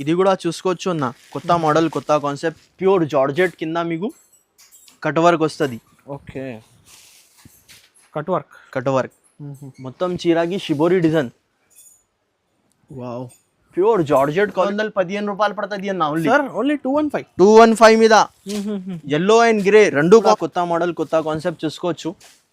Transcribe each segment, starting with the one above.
ఇది కూడా చూసుకోవచ్చు అన్న, కొత్త మోడల్ కొత్త కాన్సెప్ట్, ప్యూర్ జార్జెట్ కింద మీకు కట్ వర్క్ వస్తుంది. ఓకే, కట్ వర్క్ మొత్తం చీరాకి shibori design. Wow, pure georgette 15 రూపాయలు పడుతుంది అన్న. ఓన్లీ 215. 215 మీద ఎల్లో అండ్ గ్రే రెండు కొత్త మోడల్ కొత్త కాన్సెప్ట్ చూసుకోవచ్చు.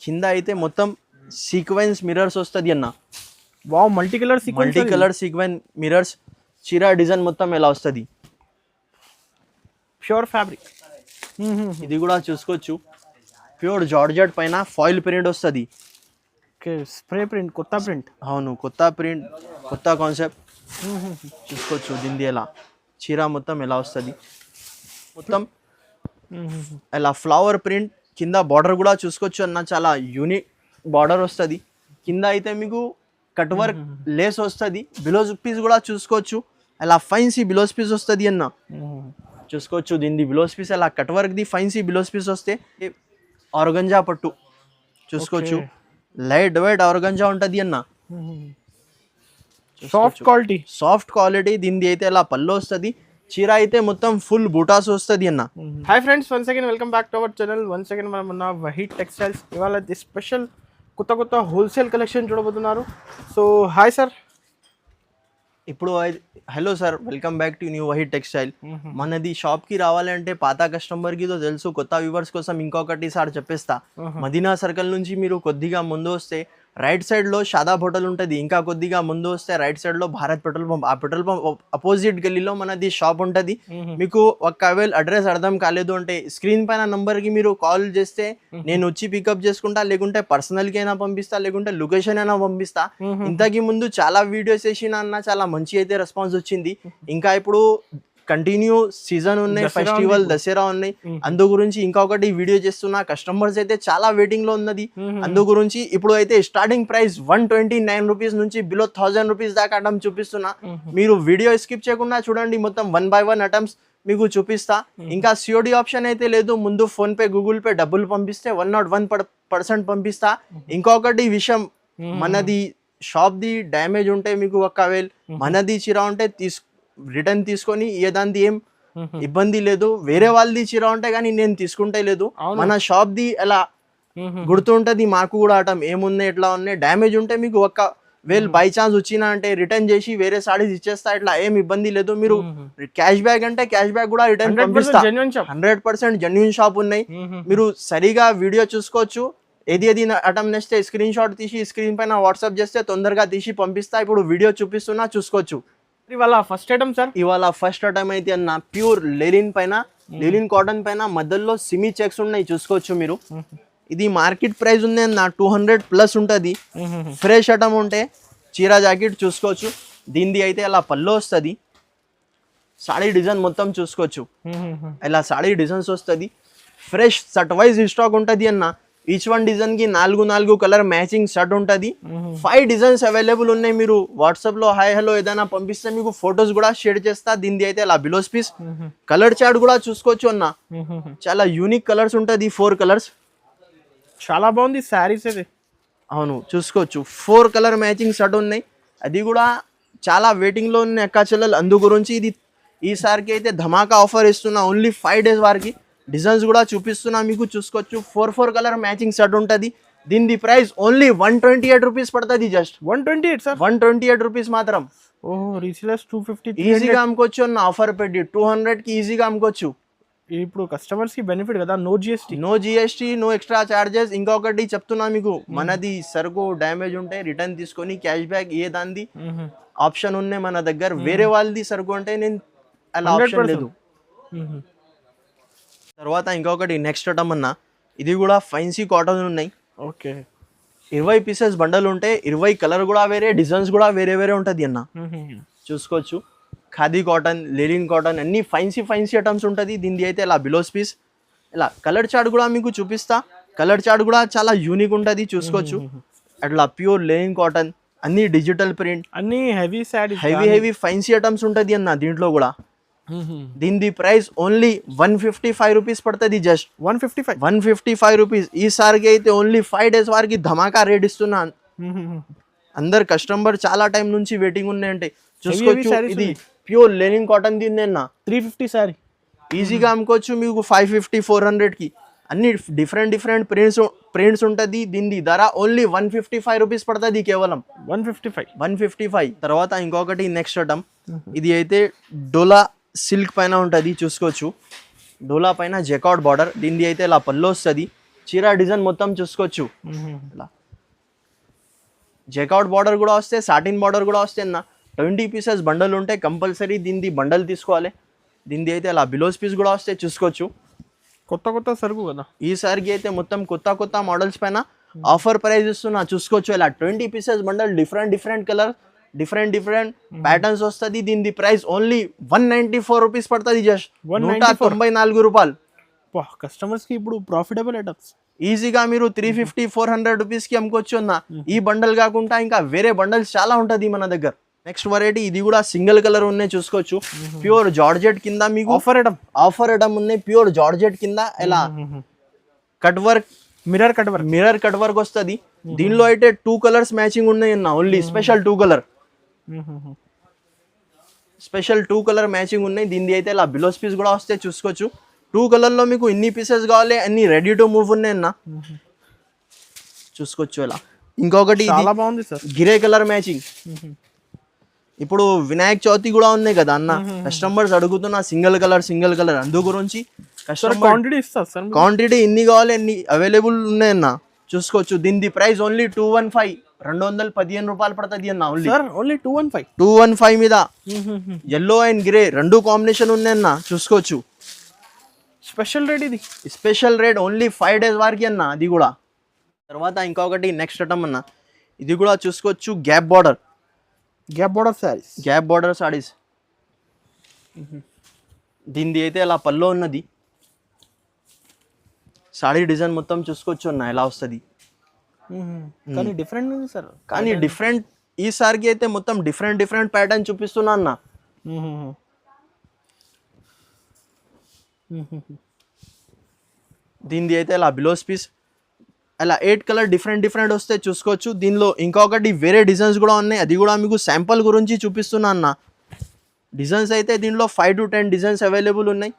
కింద అయితే మొత్తం సీక్వెన్స్ మిరర్స్ వస్తుంది అన్న. Wow, multi colour sequence mirrors. చీరా డిజైన్ మొత్తం ఎలా వస్తుంది, ప్యూర్ ఫ్యాబ్రిక్. ఇది కూడా చూసుకోవచ్చు. ప్యూర్ జార్జెట్ పైన ఫాయిల్ ప్రింట్ వస్తుంది. ఓకే, స్ప్రే ప్రింట్, కొత్త ప్రింట్. అవును, కొత్త ప్రింట్ కొత్త కాన్సెప్ట్ చూసుకోవచ్చు. దీనిది ఎలా చీర మొత్తం ఎలా వస్తుంది, మొత్తం ఇలా ఫ్లవర్ ప్రింట్. కింద బార్డర్ కూడా చూసుకోవచ్చు అన్న, చాలా యూనిక్ బార్డర్ వస్తుంది. కింద అయితే మీకు కట్ వర్క్ లేస్ వస్తుంది. బిలోజ్ పీస్ కూడా చూసుకోవచ్చు, అలా ఫైన్సీ బిలోజ్ పీస్ వస్తుంది అన్న. చూసుకోవచ్చు దీనిది బిలోజ్ పీస్ అలా కట్ వర్క్ది ఫైన్సీ బిలోజ్ పీస్ వస్తే. ఆర్గంజా పట్టు చూసుకోవచ్చు, లైట్ వెయిట్ ఆర్గంజా ఉంటుంది అన్న. Soft quality. దీనిది అయితే ఇలా పళ్ళు వస్తుంది. చీర అయితే మొత్తం ఫుల్ బూటాస్ వస్తుంది అన్న. Hi friends, once again welcome back to our channel. Once again మనం ఉన్న వహీద్ టెక్స్టైల్స్. ఇవాళ స్పెషల్ కొత్త హోల్సేల్ కలెక్షన్ చూడబోతున్నారు. So hi sir. ఇప్పుడు hello sir, welcome back to new Waheed textile. మనది షాప్కి రావాలంటే పాత కస్టమర్కి తెలుసు, కొత్త వ్యూవర్స్ కోసం ఇంకొకటి సార్ చెప్పేస్తా. మదీనా సర్కిల్ నుంచి మీరు కొద్దిగా ముందు వస్తే రైట్ సైడ్లో షాదాబ్ హోటల్ ఉంటుంది. ఇంకా కొద్దిగా ముందు వస్తే రైట్ సైడ్లో భారత్ పెట్రోల్ పంప్. ఆ పెట్రోల్ పంప్ అపోజిట్ గల్లీలో మనది షాప్ ఉంటుంది. మీకు ఒకవేళ అడ్రస్ అర్థం కాలేదు అంటే స్క్రీన్ పైన నంబర్కి మీరు కాల్ చేస్తే నేను వచ్చి పికప్ చేసుకుంటా, లేకుంటే పర్సనల్కి అయినా పంపిస్తా, లేకుంటే లొకేషన్ అయినా పంపిస్తా. ఇంతకు ముందు చాలా వీడియోస్ వేసిన అన్న, చాలా మంచి అయితే రెస్పాన్స్ వచ్చింది. ఇంకా ఇప్పుడు కంటిన్యూ సీజన్ ఉన్నాయి, ఫెస్టివల్ దసరా ఉన్నాయి. అందు గురించి ఇంకొకటి వీడియో చేస్తున్నా. కస్టమర్స్ అయితే చాలా వెయిటింగ్ లో ఉన్నది. అందు గురించి ఇప్పుడు అయితే స్టార్టింగ్ ప్రైస్ 129 రూపీస్ నుంచి బిలో 1000 రూపీస్ దాకా ఐటమ్ చూపిస్తున్నా. మీరు వీడియో స్కిప్ చేయకుండా చూడండి, మొత్తం 1 by 1 ఐటమ్స్ మీకు చూపిస్తా. ఇంకా సిఓడి ఆప్షన్ అయితే లేదు. ముందు ఫోన్ పే గూగుల్ పే డబ్బులు పంపిస్తే 101% పంపిస్తా. ఇంకొకటి విషయం, మనది షాప్ది డ్యామేజ్ ఉంటే మీకు ఒకవేళ మనది చీర ఉంటే రిటర్న్ తీసుకొని ఏదాంది ఏం ఇబ్బంది లేదు. వేరే వాళ్ళది చీర ఉంటే కానీ నేను తీసుకుంటే లేదు. మన షాప్ ది ఎలా గుర్తుంటది మాకు కూడా ఆటం ఏమున్నాయి ఎట్లా ఉన్నాయి. డ్యామేజ్ ఉంటే మీకు ఒకవేళ బై ఛాన్స్ వచ్చినా అంటే రిటర్న్ చేసి వేరే సారీస్ ఇచ్చేస్తా. ఇట్లా ఏం ఇబ్బంది లేదు. మీరు క్యాష్ బ్యాక్ అంటే క్యాష్ బ్యాక్ కూడా రిటర్న్ పంపిస్తా. 100% జెన్యూన్ షాప్ ఉన్నాయి. మీరు సరిగా వీడియో చూసుకోవచ్చు. ఏది ఐటమ్ నెక్స్ట్ స్క్రీన్ షాట్ తీసి స్క్రీన్ పైన వాట్సాప్ చేస్తే తొందరగా తీసి పంపిస్తా. ఇప్పుడు వీడియో చూపిస్తున్నా, చూసుకోవచ్చు. ఇవాళ ఫస్ట్ ఐటమ్ సార్. ఇవాళ ఫస్ట్ ఐటమ్ అయితే అన్న ప్యూర్ లెలిన్ పైన, లెలిన్ కాటన్ పైన మధ్యలో సిమీ చెక్స్ ఉన్నాయి, చూసుకోవచ్చు మీరు. ఇది మార్కెట్ ప్రైస్ ఉంది అన్న 200+ ఉంటుంది. ఫ్రెష్ ఐటమ్ ఉంటే చీరా జాకెట్ చూసుకోవచ్చు. దీనిది అయితే అలా పళ్ళు వస్తుంది. సాడీ డిజైన్ మొత్తం చూసుకోవచ్చు, ఇలా సాడీ డిజైన్స్ వస్తుంది. ఫ్రెష్ షర్ట్ వైజ్ స్టాక్ ఉంటుంది అన్న. ఈచ్ వన్ డిజైన్ కి 4 కలర్ మ్యాచింగ్ షర్ట్ ఉంటుంది. 5 డిజైన్స్ అవైలబుల్ ఉన్నాయి. మీరు వాట్సాప్ లో హాయ్ హలో ఏదైనా పంపిస్తే మీకు ఫొటోస్ కూడా షేర్ చేస్తా. దీనిది అయితే అలా బిలోస్ పీస్. కలర్ చార్ట్ కూడా చూసుకోవచ్చు అన్న, చాలా యూనిక్ కలర్స్ ఉంటుంది. 4 కలర్స్, చాలా బాగుంది శారీస్ అయితే. అవును, చూసుకోవచ్చు. 4 కలర్ మ్యాచింగ్ షర్ట్ ఉన్నాయి. అది కూడా చాలా వెయిటింగ్ లో ఉన్నాయి అక్క చెల్లెలు. అందు గురించి ఇది ఈసారికి అయితే ధమాకా ఆఫర్ ఇస్తున్నా. ఓన్లీ 5 days వారికి డిజైన్స్ కూడా చూపిస్తున్నా మీకు, చూసుకోవచ్చు. 4 కలర్ మ్యాచింగ్ షర్ట్ ఉంటుంది. దీని ప్రైస్ ఓన్లీ 128 రూపీస్ పడుతుంది. జస్ట్ 128 రూపీస్ మాత్రం. రీసేలర్స్ 250 ఈజీగా అమ్ముకోవచ్చు అన్న. ఆఫర్ పెట్టి 200 కి ఈజీగా అమ్ముకోవచ్చు. ఇప్పుడు కస్టమర్స్ కి బెనిఫిట్ కదా, no GST, no extra charges. ఇంకొకటి చెప్తున్నా మీకు, మనది సరుకు డ్యామేజ్ ఉంటే రిటర్న్ తీసుకొని క్యాష్ బ్యాక్ ఏ దాన్ని ఆప్షన్ ఉన్నాయి మన దగ్గర. వేరే వాళ్ళది సరుకు అంటే నేను అలా ఆప్షన్ లేదు. తర్వాత ఇంకొకటి నెక్స్ట్ ఐటమ్ అన్న, ఇది కూడా ఫైన్సీ కాటన్ ఉన్నాయి. ఓకే, 20 పీసెస్ బండల్ ఉంటే 20 కలర్ కూడా వేరే, డిజైన్స్ కూడా వేరే ఉంటుంది అన్న. చూసుకోవచ్చు. ఖాదీ కాటన్, లెలిన్ కాటన్ అన్ని ఫైన్సీ ఐటమ్స్ ఉంటుంది. దీనిది అయితే ఇలా బిలోస్ పీస్. ఇలా కలర్ చార్ట్ కూడా మీకు చూపిస్తా. కలర్ చార్ట్ కూడా చాలా యూనిక్ ఉంటుంది, చూసుకోవచ్చు. అట్లా ప్యూర్ లెలిన్ కాటన్, అన్ని డిజిటల్ ప్రింట్, అన్ని హెవీ ఫైన్సీ ఐటమ్స్ ఉంటుంది అన్న. దీంట్లో కూడా దీని ప్రైస్ ఓన్లీ 155 రూపీస్ పడుతుంది. Just 155 rupees. ఈసారికి అయితే ఓన్లీ 5 days వారికి ధమాకా రేట్ ఇస్తున్నా. అందరు కస్టమర్ చాలా టైం నుంచి వెయిటింగ్ ఉన్నాయంటే చూసుకోవచ్చు. ఇది ప్యూర్ లెనిన్ కాటన్ దీన్ని అన్న 350 సారీ ఈజీగా అమ్ముకోవచ్చు మీకు 550 400కి. అన్ని డిఫరెంట్ ప్రింట్స్ ఉంటుంది. దీని ధర ఓన్లీ 155 రూపీస్ పడుతుంది కేవలం 155. తర్వాత ఇంకొకటి నెక్స్ట్ ఐటమ్, ఇది అయితే డోలా సిల్క్ పైన ఉంటుంది చూసుకోవచ్చు. డోలా పైన జెకార్డ్ బార్డర్, దీనిది అయితే ఇలా పళ్ళు వస్తుంది. చీర డిజైన్ మొత్తం చూసుకోవచ్చు. ఇలా జెకార్డ్ బార్డర్ కూడా వస్తే, సాటిన్ బార్డర్ కూడా వస్తే అన్న. 20 పీసెస్ బండల్ ఉంటే కంపల్సరీ దీనిది బండల్ తీసుకోవాలి. దీనిది అయితే ఇలా బిలోస్ పీస్ కూడా వస్తే చూసుకోవచ్చు. కొత్త సరుకు కదా ఈసారికి అయితే మొత్తం కొత్త మోడల్స్ పైన ఆఫర్ ప్రైస్ ఇస్తున్నా చూసుకోవచ్చు. ఇలా 20 pieces bundle different colour different patterns వస్తుంది. దీని ప్రైస్ ఓన్లీ 194 రూపీస్ పడుతుంది. జస్ట్ 194 రూపాయలు. కస్టమర్స్ కి ఇప్పుడు ప్రాఫిటబుల్ ఐటమ్స్. ఈజీగా మీరు 350-400 రూపీస్కి అమ్ముకోవచ్చు అన్న. ఈ బండల్ కాకుండా ఇంకా వేరే బండల్స్ చాలా ఉంటుంది మన దగ్గర. నెక్స్ట్ వెరైటీ, ఇది కూడా సింగిల్ కలర్ ఉన్నాయి చూసుకోవచ్చు. ప్యూర్ జార్జెట్ కింద మీకు ఆఫర్ ఐటమ్ ఉన్నాయి. ప్యూర్ జార్జెట్ కింద ఇలా cut work, mirror cut work వస్తుంది. దీనిలో అయితే 2 కలర్స్ మ్యాచింగ్ ఉన్నాయి అన్న. ఓన్లీ స్పెషల్ 2 కలర్ మ్యాచింగ్ ఉన్నాయి. దీనిది అయితే ఇలా బిలోస్ పీస్ కూడా వస్తే చూసుకోవచ్చు. 2 కలర్లో మీకు ఎన్ని పీసెస్ కావాలి అన్ని రెడీ టు మూవ్ ఉన్నాయి అన్న. చూసుకోవచ్చు ఇలా. ఇంకొకటి చాలా బాగుంది సార్, గ్రే కలర్ మ్యాచింగ్. ఇప్పుడు వినాయక చవితి కూడా ఉన్నాయి కదా అన్న. కస్టమర్స్ అడుగుతున్నా సింగిల్ కలర్ అందు గురించి క్వాంటిటీ ఎన్ని కావాలి అన్ని అవైలబుల్ ఉన్నాయన్న. చూసుకోవచ్చు. దీని ప్రైస్ ఓన్లీ 215, 215 రూపాయలు పడుతుంది అన్న. ఓన్లీ 215 మీద ఎల్లో అండ్ గ్రే 2 కాంబినేషన్ ఉన్నాయన్న. చూసుకోవచ్చు. స్పెషల్ రేట్ ఓన్లీ 5 days వరకు అన్న. అది కూడా. తర్వాత ఇంకొకటి నెక్స్ట్ ఐటమ్ అన్న, ఇది కూడా చూసుకోవచ్చు. Gap border saris. దీనిది అయితే అలా పల్లో ఉన్నది. సారీ డిజైన్ మొత్తం చూసుకోవచ్చు అన్న ఎలా వస్తుంది. కానీ డిఫరెంట్ ఉంది సార్. కానీ డిఫరెంట్ ఈసారికి అయితే మొత్తం డిఫరెంట్ ప్యాటర్న్ చూపిస్తున్నా అన్న. దీనిది అయితే అలా బిలోస్ పీస్ అలా 8 కలర్ డిఫరెంట్ వస్తే చూసుకోవచ్చు. దీనిలో ఇంకొకటి వేరే డిజైన్స్ కూడా ఉన్నాయి. అది కూడా మీకు శాంపుల్ గురించి చూపిస్తున్నా అన్న. డిజైన్స్ అయితే దీనిలో 5 to 10 డిజైన్స్ అవైలబుల్ ఉన్నాయి.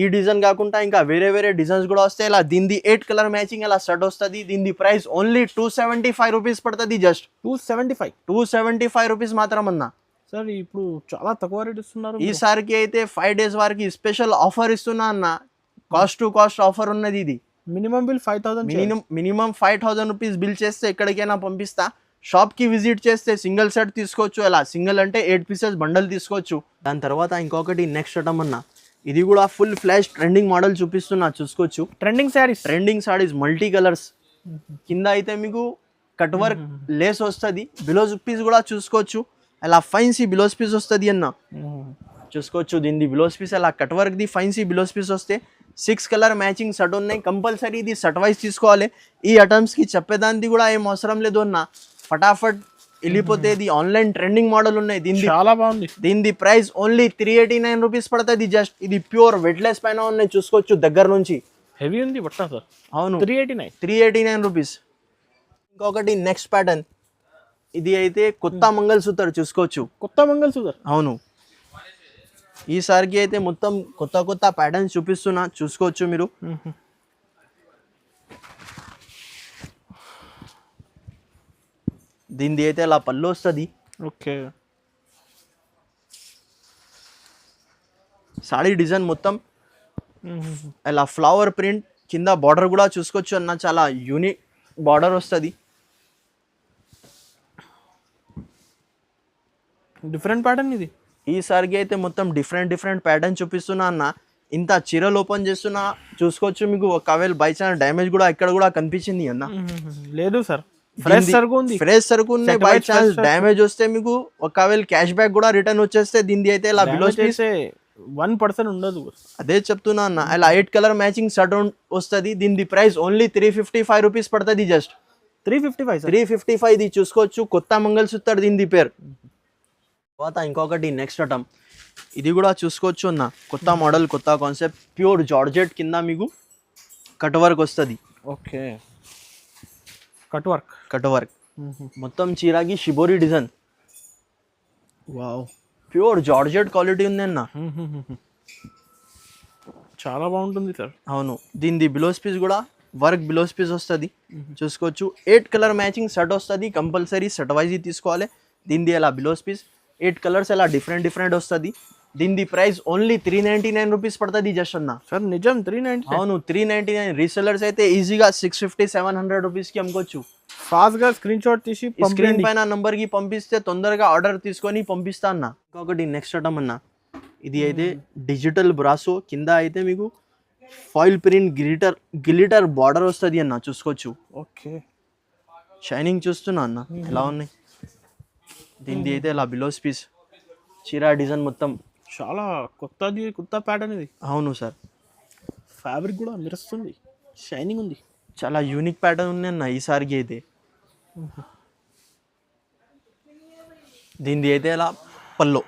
ఈ డిజైన్ కాకుండా ఇంకా వేరే డిజైన్స్ కూడా వస్తాయి. ఇలా దీనిది 8 కలర్ మ్యాచింగ్ అలా సెట్ వస్తుంది. దీని ప్రైస్ ఓన్లీ 275 రూపీస్ పడుతుంది. జస్ట్ 275 రూపీస్ మాత్రం అన్న. సార్ ఇప్పుడు చాలా తక్కువ రేట్ ఇస్తున్నారు. ఈసారికి అయితే 5 days వరకు స్పెషల్ ఆఫర్ ఇస్తున్నా అన్న. కాస్ట్ టు కాస్ట్ ఆఫర్ ఉన్నది. ఇది minimum bill 5000, minimum 5000 rupees bill చేస్తే ఎక్కడికైనా పంపిస్తా. షాప్కి విజిట్ చేస్తే సింగిల్ సెట్ తీసుకోవచ్చు. అలా సింగిల్ అంటే 8 పీసెస్ బండల్ తీసుకోవచ్చు. దాని తర్వాత ఇంకొకటి నెక్స్ట్ ఐటమ్ అన్న, ఇది కూడా ఫుల్ ఫ్లాష్ ట్రెండింగ్ మోడల్ చూపిస్తున్నా చూసుకోవచ్చు. ట్రెండింగ్ సారీస్ మల్టీ కలర్స్ కింద అయితే మీకు కట్ వర్క్ లేస్ వస్తుంది. బిలోస్ పీస్ కూడా చూసుకోవచ్చు. అలా ఫైన్సీ బిలోస్ పీస్ వస్తుంది అన్న. చూసుకోవచ్చు. దీనిది బిలోస్ పీస్ అలా కట్ వర్క్ది ఫైన్సీ బిలోస్ పీస్ వస్తే 6 కలర్ మ్యాచింగ్ సెట్ ఉన్నాయి. కంపల్సరీ ఇది సెట్ వైజ్ తీసుకోవాలి. ఈ ఐటమ్స్కి చెప్పేదానికి కూడా ఏం అవసరం లేదు అన్న. ఫటాఫట్ వెళ్ళిపోతే ఇది ఆన్లైన్ ట్రెండింగ్ మోడల్ ఉన్నాయి. దీనిది చాలా బాగుంది. దీనిది ప్రైస్ ఓన్లీ 389 రూపీస్ పడుతుంది. జస్ట్ ఇది ప్యూర్ వెట్లెస్ పైన ఉన్నాయి చూసుకోవచ్చు. దగ్గర నుంచి హెవీ ఉంది బట్ట సార్. అవును, 389 రూపీస్. ఇంకొకటి నెక్స్ట్ ప్యాటర్న్, ఇది అయితే కొత్త మంగళసూత్ర చూసుకోవచ్చు. అవును, ఈసారికి అయితే మొత్తం కొత్త ప్యాటర్న్స్ చూపిస్తున్నా చూసుకోవచ్చు మీరు. దీనిది అయితే అలా పళ్ళు వస్తుంది. ఓకే. సాడీ డిజైన్ మొత్తం అలా ఫ్లవర్ ప్రింట్ కింద బార్డర్ కూడా చూసుకోవచ్చు అన్న. చాలా యూనిక్ బార్డర్ వస్తుంది. డిఫరెంట్ ప్యాటర్న్ ఇది. ఈసారికి అయితే మొత్తం డిఫరెంట్ ప్యాటర్న్ చూపిస్తున్నా అన్న. ఇంత చీరలు ఓపెన్ చేస్తున్నా చూసుకోవచ్చు. మీకు ఒకవేళ బై ఛాన్స్ డ్యామేజ్ కూడా ఇక్కడ కూడా కనిపించింది అన్న. లేదు సార్, ఫ్రెష్ సరుకు ఉంది. బై ఛాన్స్ డ్యామేజ్ వస్తే మీకు ఒకవేళ క్యాష్ బ్యాక్ కూడా రిటర్న్ వచ్చేస్తే. దీనిది అయితే ఇలా బిలోస్ పీస్ 1% ఉండదు. అదే చెప్తున్నా అన్న. అలా 8 కలర్ మ్యాచింగ్ షర్ట్ వస్తుంది. దీని ప్రైస్ ఓన్లీ 355 రూపీస్ పడుతుంది. జస్ట్ 355. ఇది చూసుకోవచ్చు. కొత్త మంగళసూత్ర దీని పేరు. తర్వాత ఇంకొకటి నెక్స్ట్ ఐటమ్, ఇది కూడా చూసుకోవచ్చు అన్న. కొత్త మోడల్, కొత్త కాన్సెప్ట్, ప్యూర్ జార్జెట్ కింద మీకు కట్ వర్క్ వస్తుంది. ఓకే, కట్ వర్క్ మొత్తం చీరాకి shibori design. Wow, pure georgette quality ఉంది అన్న. చాలా బాగుంటుంది సార్. అవును, దీనిది బ్లౌజ్ పీస్ కూడా వర్క్ బ్లౌజ్ పీస్ వస్తుంది. చూసుకోవచ్చు 8 కలర్ మ్యాచింగ్ సెట్ వస్తుంది. కంపల్సరీ సెట్ వైజ్ తీసుకోవాలి. దీనిది ఎలా బ్లౌజ్ పీస్ 8 కలర్స్ ఎలా డిఫరెంట్ వస్తుంది. దీనిది ప్రైస్ ఓన్లీ 399 రూపీస్ పడుతుంది జస్ట్ అన్న. సార్ నిజం 390? అవును 399. రీసెలర్స్ అయితే ఈజీగా 650-700 రూపీస్కి అమ్ముకోవచ్చు. ఫాస్ట్గా స్క్రీన్ షాట్ తీసి స్క్రీన్ పైన నంబర్కి పంపిస్తే తొందరగా ఆర్డర్ తీసుకొని పంపిస్తా అన్న. ఇంకొకటి నెక్స్ట్ ఐటమ్ అన్న, ఇది అయితే డిజిటల్ బ్రాసో, కింద అయితే మీకు ఫాయిల్ ప్రింట్ గ్లిటర్ బార్డర్ వస్తుంది అన్న. చూసుకోవచ్చు. ఓకే, షైనింగ్ చూస్తున్నా అన్న ఎలా ఉన్నాయి. దీనిది అయితే ఇలా బ్లౌజ్ పీస్ చీరా డిజైన్ మొత్తం చాలా కొత్త ప్యాటర్న్ ఇది. అవును సార్. ఫ్యాబ్రిక్ కూడా మెరుస్తుంది, షైనింగ్ ఉంది. చాలా యూనిక్ ప్యాటర్న్ ఉంది అన్న ఈసారికి అయితే. దీనిది అయితే ఇలా పల్లో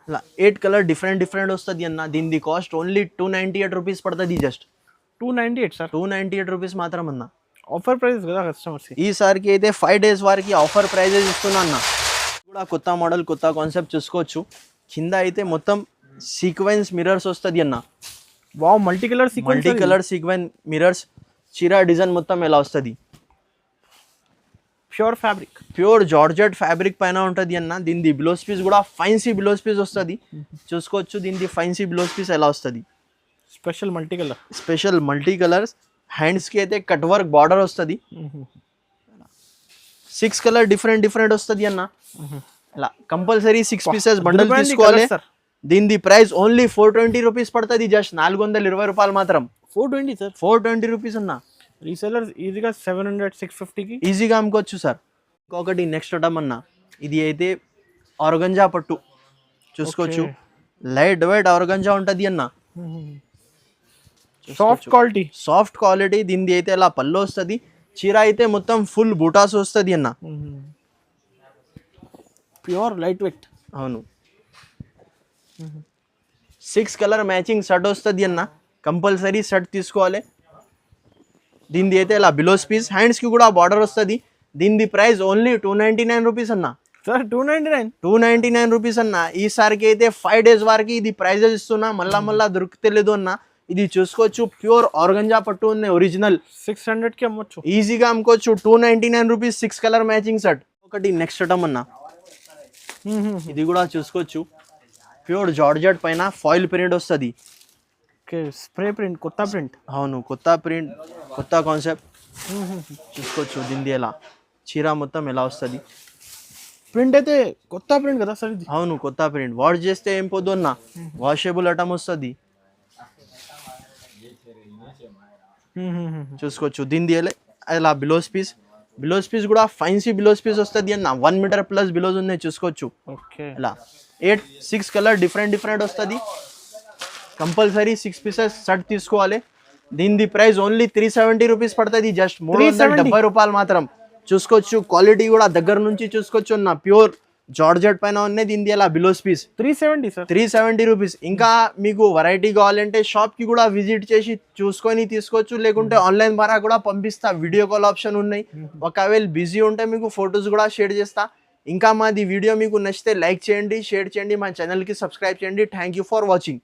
ఇలా 8 కలర్ డిఫరెంట్ వస్తుంది అన్న. దీనిది కాస్ట్ ఓన్లీ 298 రూపీస్ పడుతుంది. Just 298 sir. 298 రూపీస్ మాత్రం అన్న. ఆఫర్ ప్రైస్ కదా కస్టమర్స్. ఈసారికి అయితే 5 days వారికి ఆఫర్ ప్రైజెస్ ఇస్తున్నా అన్న. కూడా కొత్త మోడల్ కొత్త కాన్సెప్ట్ చూసుకోవచ్చు. కింద అయితే మొత్తం సీక్వెన్స్ మిరర్స్ వస్తుంది అన్న. Wow, multi colour sequence mirrors చీరా డిజైన్ మొత్తం ఎలా వస్తుంది. ప్యూర్ జార్జెట్ ఫ్యాబ్రిక్ పైన ఉంటుంది అన్న. దీనిది బ్లౌజ్ పీస్ కూడా ఫైన్సీ బ్లౌజ్ పీస్ వస్తుంది. చూసుకోవచ్చు. దీనిది ఫైన్సీ బ్లౌజ్ పీస్ ఎలా వస్తుంది. Special multi colours. హ్యాండ్స్కి అయితే కట్ వర్క్ బార్డర్ వస్తుంది. 6 కలర్ డిఫరెంట్ వస్తుంది అన్న. ఇలా కంపల్సరీ 6 పీసెస్ బండల్ తీసుకోవాలి. దీనిది ప్రైస్ ఓన్లీ 420 రూపీస్ పడుతుంది. జస్ట్ 420 రూపాయలు మాత్రం. 420 సార్. 420 రూపీస్ అన్న. రీసెలర్స్ ఈజీగా 700-650కి ఈజీగా అమ్ముకోవచ్చు సార్. ఇంకొకటి నెక్స్ట్ ఐటమ్ అన్న, ఇది అయితే ఆర్గంజా పట్టు. చూసుకోవచ్చు. లైట్ వెయిట్ ఆర్గంజా ఉంటుంది అన్న. Soft quality. దీనిది అయితే ఇలా పళ్ళు వస్తుంది. చీర అయితే మొత్తం ఫుల్ బూటాస్ వస్తుంది అన్న. Pure light weight. అవును. 6 కలర్ మ్యాచింగ్ షర్ట్ వస్తుంది అన్న. కంపల్సరీ షర్ట్ తీసుకోవాలి. దీనిది అయితే ఇలా బ్లౌజ్ పీస్. హ్యాండ్స్కి కూడా బార్డర్ వస్తుంది. దీనిది ప్రైస్ ఓన్లీ 299 రూపీస్ అన్న. సార్ 299 రూపీస్ అన్న. ఈసారికి అయితే 5 days వారికి ఇది ప్రైజెస్ ఇస్తున్నా. మళ్ళా దొరుకుతలేదు అన్న. ఇది చూసుకోవచ్చు. ప్యూర్ ఆర్గంజా పట్టు ఉంది ఒరిజినల్. 600కి అమ్మొచ్చు. ఈజీగా అమ్ముకోవచ్చు. 299 రూపీస్ 6 కలర్ మ్యాచింగ్ షర్ట్. ఒకటి నెక్స్ట్ ఐటమ్ అన్న, ఇది కూడా చూసుకోవచ్చు. ప్యూర్ జార్జెట్ పైన ఫాయిల్ ప్రింట్ వస్తుంది. స్ప్రే ప్రింట్, కొత్త ప్రింట్. అవును, కొత్త ప్రింట్, కొత్త కాన్సెప్ట్. చూసుకోవచ్చు. దీనిది ఎలా చీర మొత్తం ఎలా వస్తుంది. ప్రింట్ అయితే కొత్త ప్రింట్ కదా సార్ ఇది. అవును, కొత్త ప్రింట్. వాష్ చేస్తే ఏం పోదు అన్న. వాషబుల్ ఐటమ్ వస్తుంది. చూసుకోవచ్చు. దీనిది ఇలా బ్లౌజ్ పీస్ కూడా ఫైన్సీ బ్లౌజ్ పీస్ వస్తుంది అన్న. 1 మీటర్ ప్లస్ బ్లౌజ్ ఉన్నాయి. చూసుకోవచ్చు. ఇలా 6 కలర్ డిఫరెంట్ వస్తుంది. కంపల్సరీ 6 పీసెస్ షర్ట్ తీసుకోవాలి. దీనిది ప్రైస్ ఓన్లీ 370 రూపీస్ పడుతుంది. జస్ట్ 370 రూపాయలు మాత్రం. చూసుకోవచ్చు. క్వాలిటీ కూడా దగ్గర నుంచి చూసుకోవచ్చు అన్న. ప్యూర్ జార్జెట్ పైన ఉన్నాయి. దీనిది ఎలా బ్లౌజ్ పీస్ 370 సార్. 370 రూపీస్. ఇంకా మీకు వెరైటీ కావాలంటే షాప్కి కూడా విజిట్ చేసి చూసుకొని తీసుకోవచ్చు. లేకుంటే ఆన్లైన్ ద్వారా కూడా పంపిస్తా. వీడియో కాల్ ఆప్షన్ ఉన్నాయి. ఒకవేళ బిజీ ఉంటే మీకు ఫొటోస్ కూడా షేర్ చేస్తా. ఇంకా మాది వీడియో మీకు నచ్చితే లైక్ చేయండి, షేర్ చేయండి, మా ఛానల్కి సబ్స్క్రైబ్ చేయండి. Thank you for watching.